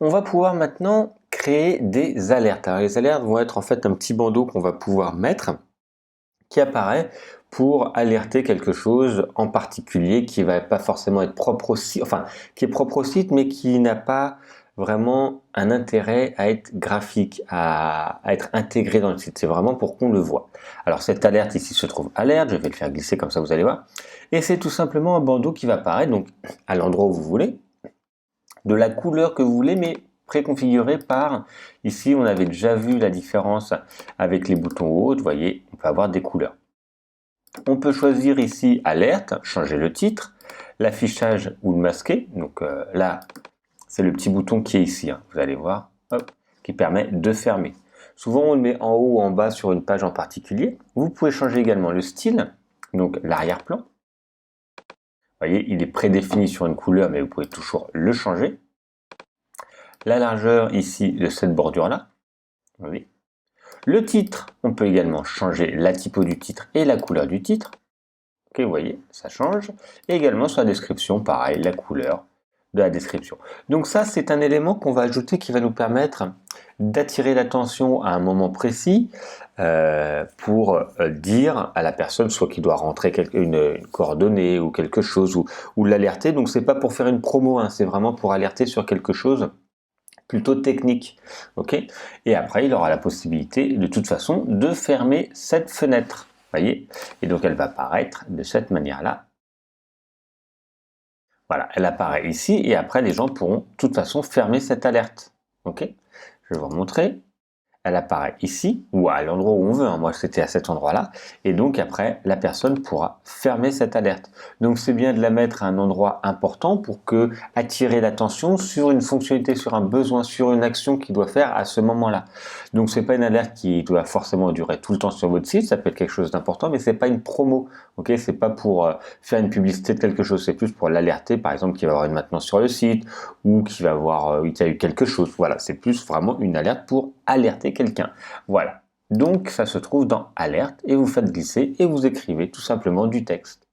on va pouvoir maintenant créer des alertes. Alors les alertes vont être en fait un petit bandeau qu'on va pouvoir mettre qui apparaît pour alerter quelque chose en particulier qui va pas forcément être propre au site, enfin qui est propre au site mais qui n'a pas vraiment un intérêt à être graphique, à être intégré dans le site. C'est vraiment pour qu'on le voit. Alors cette alerte ici se trouve alerte, je vais le faire glisser comme ça vous allez voir. Et c'est tout simplement un bandeau qui va apparaître donc à l'endroit où vous voulez, de la couleur que vous voulez, mais préconfiguré par, ici on avait déjà vu la différence avec les boutons hauts, vous voyez, on peut avoir des couleurs. On peut choisir ici alerte, changer le titre, l'affichage ou le masquer. Donc là, c'est le petit bouton qui est ici, hein, vous allez voir, hop, qui permet de fermer. Souvent, on le met en haut ou en bas sur une page en particulier. Vous pouvez changer également le style, donc l'arrière-plan. Vous voyez, il est prédéfini sur une couleur, mais vous pouvez toujours le changer. La largeur ici de cette bordure-là. Oui. Le titre, on peut également changer la typo du titre et la couleur du titre. Ok, vous voyez, ça change. Et également sur la description, pareil, la couleur de la description. Donc ça, c'est un élément qu'on va ajouter qui va nous permettre d'attirer l'attention à un moment précis pour dire à la personne soit qu'il doit rentrer une coordonnée ou quelque chose ou l'alerter. Donc c'est pas pour faire une promo, hein, c'est vraiment pour alerter sur quelque chose plutôt technique. Ok. Et après, il aura la possibilité de toute façon de fermer cette fenêtre. Voyez, et donc elle va apparaître de cette manière-là. Voilà, elle apparaît ici et après les gens pourront de toute façon fermer cette alerte. Ok, je vais vous montrer. Elle apparaît ici ou à l'endroit où on veut. Hein. Moi, c'était à cet endroit-là. Et donc après, la personne pourra fermer cette alerte. Donc c'est bien de la mettre à un endroit important pour que attirer l'attention sur une fonctionnalité, sur un besoin, sur une action qu'il doit faire à ce moment-là. Donc c'est pas une alerte qui doit forcément durer tout le temps sur votre site. Ça peut être quelque chose d'important, mais c'est pas une promo. Ok, c'est pas pour faire une publicité de quelque chose. C'est plus pour l'alerter, par exemple, qu'il va y avoir une maintenance sur le site ou qu'il va avoir, qu'il y a eu quelque chose. Voilà, c'est plus vraiment une alerte pour alerter quelqu'un. Voilà. Donc ça se trouve dans alerte et vous faites glisser et vous écrivez tout simplement du texte.